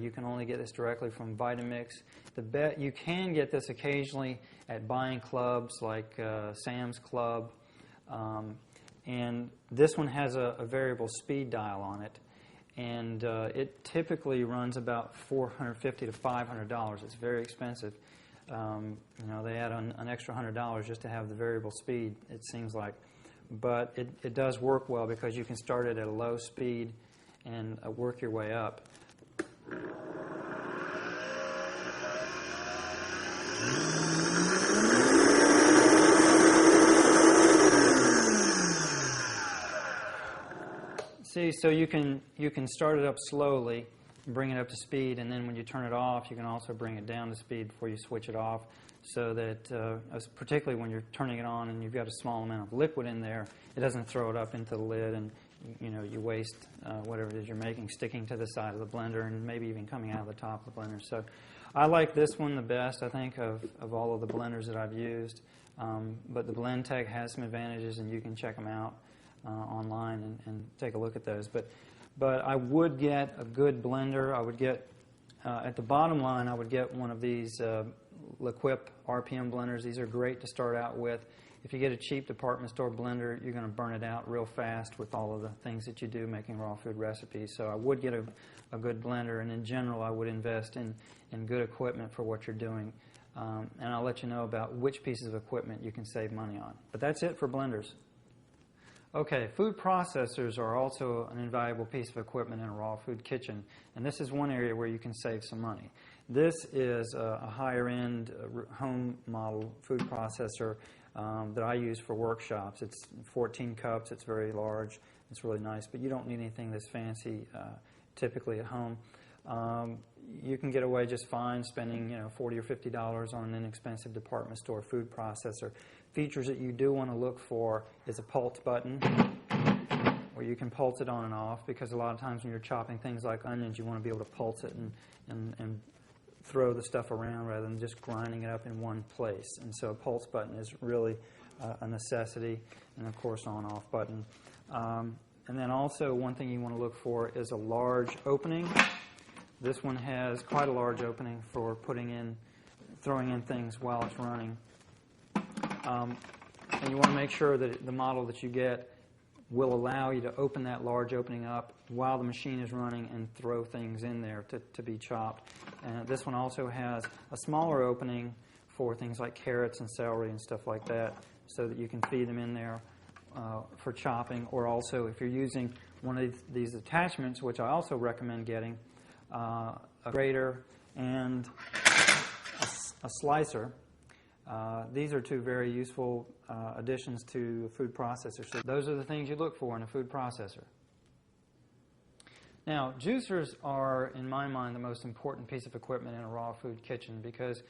You can only get this directly from Vitamix. You can get this occasionally at buying clubs like Sam's Club. And this one has a variable speed dial on it. And it typically runs about $450 to $500. It's very expensive. They add an extra $100 just to have the variable speed, it seems like. But it does work well because you can start it at a low speed and work your way up. See, so you can start it up slowly, bring it up to speed, and then when you turn it off, you can also bring it down to speed before you switch it off, so that particularly when you're turning it on and you've got a small amount of liquid in there, it doesn't throw it up into the lid and you waste whatever it is you're making sticking to the side of the blender and maybe even coming out of the top of the blender. So I like this one the best, I think, of all of the blenders that I've used. But the BlendTech has some advantages, and you can check them out online and take a look at those. But I would get a good blender. I would get, at the bottom line, I would get one of these L'Equip RPM blenders. These are great to start out with. If you get a cheap department store blender, you're going to burn it out real fast with all of the things that you do making raw food recipes. So I would get a good blender, and in general, I would invest in good equipment for what you're doing. And I'll let you know about which pieces of equipment you can save money on. But that's it for blenders. Okay, food processors are also an invaluable piece of equipment in a raw food kitchen, and this is one area where you can save some money. This is a higher-end home model food processor that I use for workshops. It's 14 cups, it's very large, it's really nice, but you don't need anything that's fancy typically at home. You can get away just fine spending $40 or $50 on an inexpensive department store food processor. Features that you do want to look for is a pulse button, where you can pulse it on and off, because a lot of times when you're chopping things like onions, you want to be able to pulse it and throw the stuff around rather than just grinding it up in one place. And so a pulse button is really a necessity, and of course on-off button. And then also one thing you want to look for is a large opening. This one has quite a large opening for throwing in things while it's running. And you want to make sure that the model that you get will allow you to open that large opening up while the machine is running and throw things in there to be chopped. And this one also has a smaller opening for things like carrots and celery and stuff like that, so that you can feed them in there for chopping. Or also, if you're using one of these attachments, which I also recommend getting, a grater and a slicer. These are two very useful additions to a food processor. So those are the things you look for in a food processor. Now, juicers are, in my mind, the most important piece of equipment in a raw food kitchen, because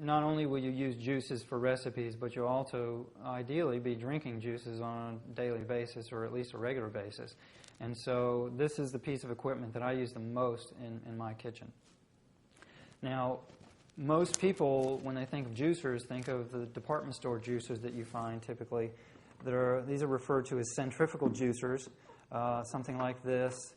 not only will you use juices for recipes, but you'll also ideally be drinking juices on a daily basis, or at least a regular basis. And so this is the piece of equipment that I use the most in my kitchen. Now, most people, when they think of juicers, think of the department store juicers that you find typically. These are referred to as centrifugal juicers, something like this,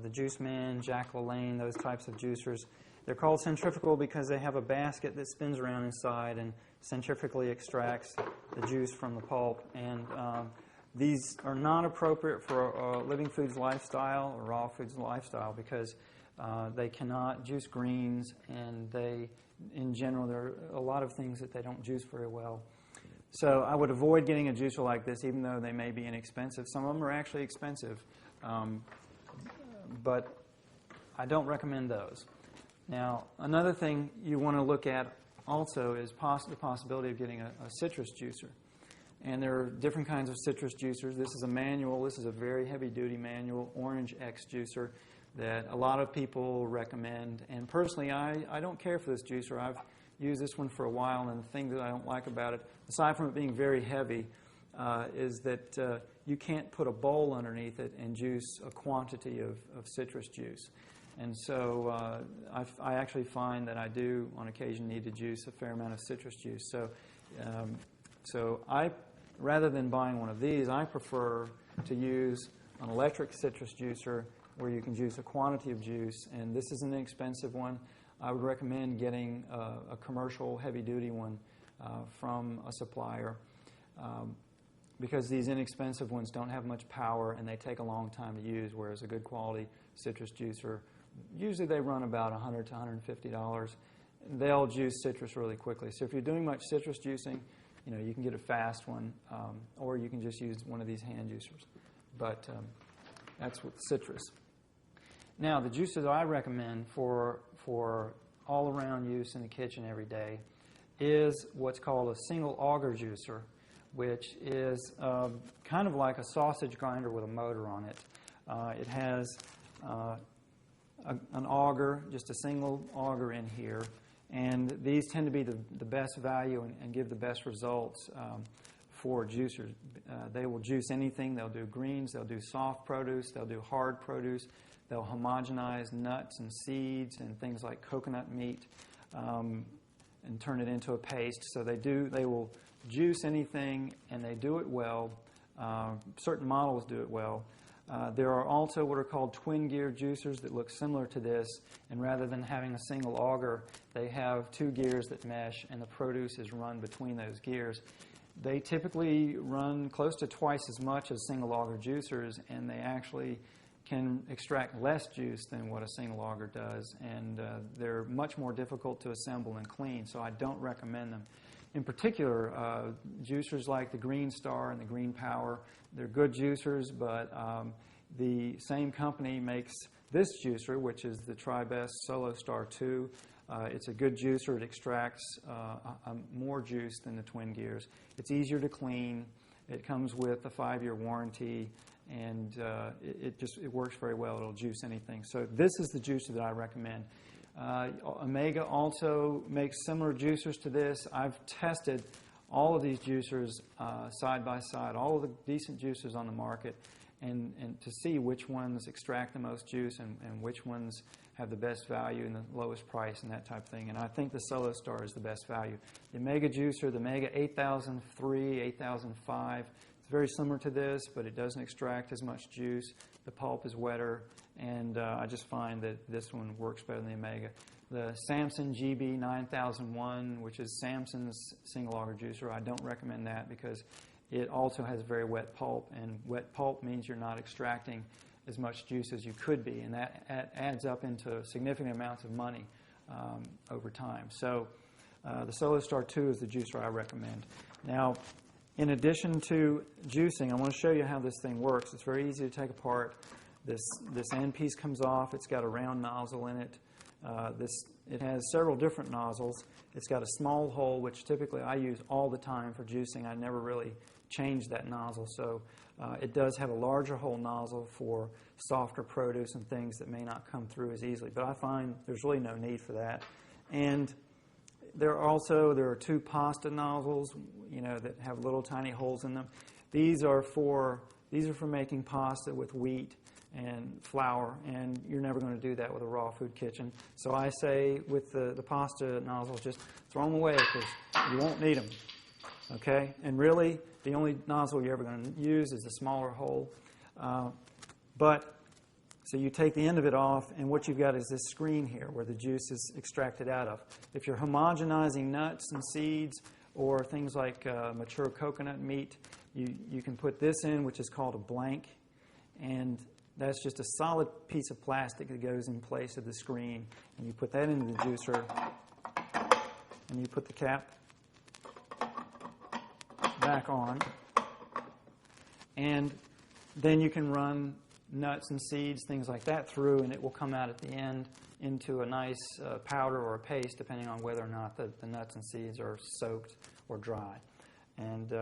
the Juice Man, Jack LaLanne, those types of juicers. They're called centrifugal because they have a basket that spins around inside and centrifugally extracts the juice from the pulp. And these are not appropriate for a living foods lifestyle or raw foods lifestyle, because they cannot juice greens, and in general, there are a lot of things that they don't juice very well. So I would avoid getting a juicer like this, even though they may be inexpensive. Some of them are actually expensive, but I don't recommend those. Now, another thing you want to look at also is the possibility of getting a citrus juicer. And there are different kinds of citrus juicers. This is a manual. This is a very heavy-duty manual Orange X juicer that a lot of people recommend. And personally, I don't care for this juicer. I've used this one for a while, and the thing that I don't like about it, aside from it being very heavy, is that you can't put a bowl underneath it and juice a quantity of citrus juice. And so I actually find that I do, on occasion, need to juice a fair amount of citrus juice. So rather than buying one of these, I prefer to use an electric citrus juicer where you can juice a quantity of juice, and this is an inexpensive one. I would recommend getting a commercial heavy-duty one from a supplier because these inexpensive ones don't have much power and they take a long time to use, whereas a good quality citrus juicer, usually they run about $100 to $150. They'll juice citrus really quickly. So if you're doing much citrus juicing, you can get a fast one, or you can just use one of these hand juicers. But that's with citrus. Now, the juicer that I recommend for all-around use in the kitchen every day is what's called a single auger juicer, which is kind of like a sausage grinder with a motor on it. It has an auger, just a single auger in here, and these tend to be the best value and give the best results for juicers. They will juice anything. They'll do greens, they'll do soft produce, they'll do hard produce, they'll homogenize nuts and seeds and things like coconut meat and turn it into a paste. So they will juice anything, and they do it well. Certain models do it well. There are also what are called twin gear juicers that look similar to this, and rather than having a single auger, they have two gears that mesh, and the produce is run between those gears. They typically run close to twice as much as single auger juicers, and they actually can extract less juice than what a single auger does, and they're much more difficult to assemble and clean, so I don't recommend them. In particular, juicers like the Green Star and the Green Power, they're good juicers, but the same company makes this juicer, which is the TriBest Solo Star 2. It's a good juicer. It extracts more juice than the twin gears. It's easier to clean. It comes with a 5-year warranty, and it works very well. It'll juice anything. So this is the juicer that I recommend. Omega also makes similar juicers to this. I've tested all of these juicers side by side, all of the decent juicers on the market, and to see which ones extract the most juice and which ones have the best value and the lowest price and that type of thing. And I think the Solo Star is the best value. The Omega juicer, the Omega 8003, 8005, it's very similar to this, but it doesn't extract as much juice. The pulp is wetter, and I just find that this one works better than the Omega. The Samson GB 9001, which is Samson's single auger juicer, I don't recommend that because it also has very wet pulp, and wet pulp means you're not extracting as much juice as you could be, and that adds up into significant amounts of money over time. So the Solo Star 2 is the juicer I recommend. Now, in addition to juicing, I want to show you how this thing works. It's very easy to take apart. This end piece comes off. It's got a round nozzle in it. It has several different nozzles. It's got a small hole, which typically I use all the time for juicing. I never really change that nozzle. So it does have a larger hole nozzle for softer produce and things that may not come through as easily. But I find there's really no need for that. And there are two pasta nozzles, that have little tiny holes in them. These are for making pasta with wheat and flour, and you're never going to do that with a raw food kitchen. So I say with the pasta nozzles, just throw them away because you won't need them. Okay? And really, the only nozzle you're ever going to use is the smaller hole. So you take the end of it off, and what you've got is this screen here where the juice is extracted out of. If you're homogenizing nuts and seeds or things like mature coconut meat, you can put this in, which is called a blank, and that's just a solid piece of plastic that goes in place of the screen, and you put that into the juicer, and you put the cap back on, and then you can run nuts and seeds, things like that through, and it will come out at the end into a nice powder or a paste, depending on whether or not the nuts and seeds are soaked or dry. And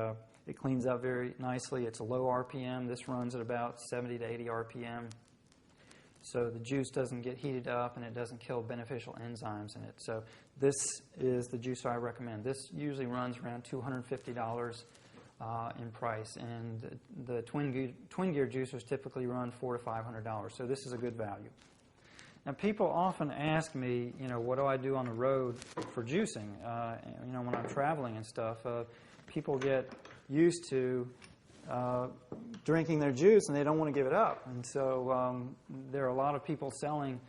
it cleans up very nicely. It's a low RPM. This runs at about 70 to 80 RPM. So the juice doesn't get heated up, and it doesn't kill beneficial enzymes in it. So this is the juicer I recommend. This usually runs around $250 in price, and the twin gear juicers typically run $400 to $500. So this is a good value. Now, people often ask me, what do I do on the road for juicing? When I'm traveling and stuff, people get used to drinking their juice and they don't want to give it up. And so there are a lot of people selling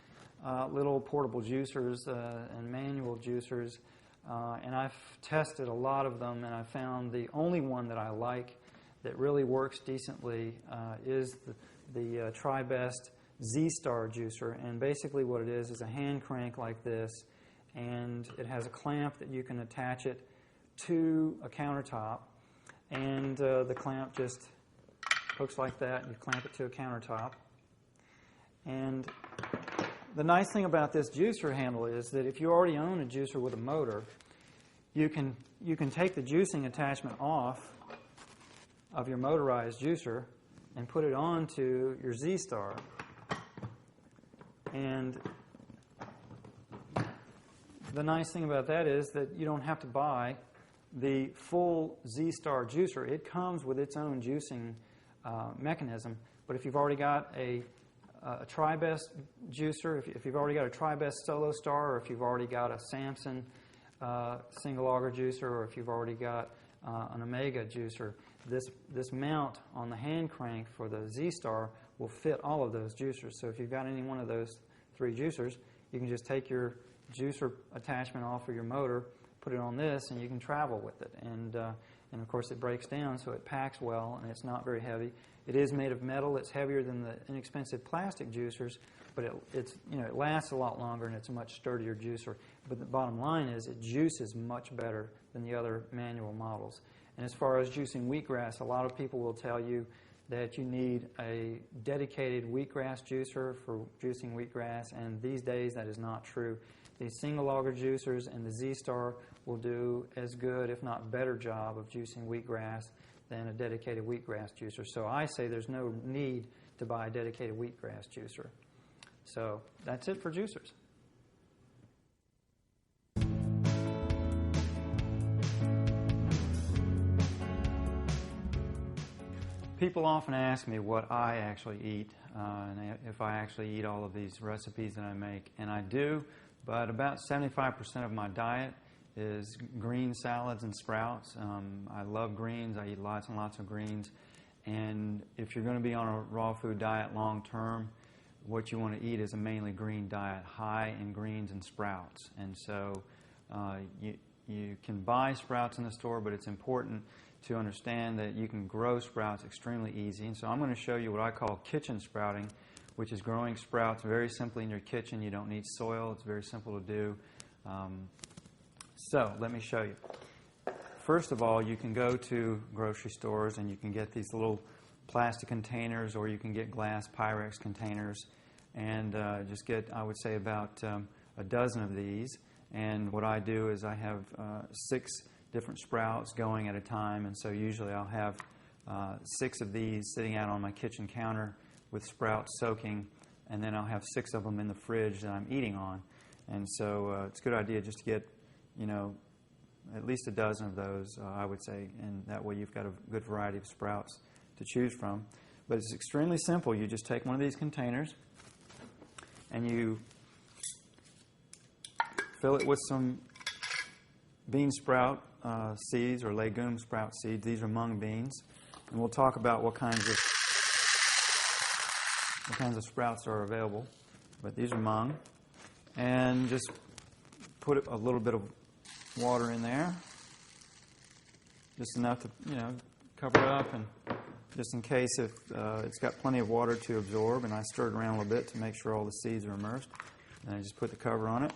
little portable juicers and manual juicers. And I've tested a lot of them, and I found the only one that I like that really works decently is the Tri-Best Z-Star juicer. And basically what it is a hand crank like this, and it has a clamp that you can attach it to a countertop, and the clamp just hooks like that, and you clamp it to a countertop. And the nice thing about this juicer handle is that if you already own a juicer with a motor, you can take the juicing attachment off of your motorized juicer and put it onto your Z-Star. And the nice thing about that is that you don't have to buy the full Z-Star juicer. It comes with its own juicing mechanism. But if you've already got a Tri-Best juicer, if you've already got a Tri-Best Solo Star, or if you've already got a Samson single auger juicer, or if you've already got an Omega juicer, this mount on the hand crank for the Z-Star will fit all of those juicers. So if you've got any one of those three juicers, you can just take your juicer attachment off of your motor, put it on this, and you can travel with it. And of course it breaks down, so it packs well, and it's not very heavy. It is made of metal. It's heavier than the inexpensive plastic juicers, but it lasts a lot longer, and it's a much sturdier juicer. But the bottom line is it juices much better than the other manual models. And as far as juicing wheatgrass, a lot of people will tell you that you need a dedicated wheatgrass juicer for juicing wheatgrass, and these days that is not true. These single auger juicers and the Z-Star will do as good, if not better job of juicing wheatgrass than a dedicated wheatgrass juicer. So I say there's no need to buy a dedicated wheatgrass juicer. So that's it for juicers. People often ask me what I actually eat, and if I actually eat all of these recipes that I make, and I do, but about 75% of my diet is green salads and sprouts. I love greens. I eat lots and lots of greens, and if you're going to be on a raw food diet long term, what you want to eat is a mainly green diet, high in greens and sprouts. And so you can buy sprouts in the store, but it's important to understand that you can grow sprouts extremely easy. And so I'm going to show you what I call kitchen sprouting, which is growing sprouts very simply in your kitchen. You don't need soil. It's very simple to do. So let me show you. First of all, you can go to grocery stores and you can get these little plastic containers, or you can get glass Pyrex containers, and just get, I would say, about a dozen of these. And what I do is I have 6 different sprouts going at a time, and so usually I'll have 6 of these sitting out on my kitchen counter with sprouts soaking, and then I'll have 6 of them in the fridge that I'm eating on. And so it's a good idea just to get, at least a dozen of those, I would say, and that way you've got a good variety of sprouts to choose from. But it's extremely simple. You just take one of these containers and you fill it with some bean sprout seeds, or legume sprout seeds. These are mung beans, and we'll talk about what kinds of sprouts are available. But these are mung, and just put a little bit of water in there, just enough to cover it up, and just in case if it's got plenty of water to absorb. And I stir it around a little bit to make sure all the seeds are immersed, and I just put the cover on it.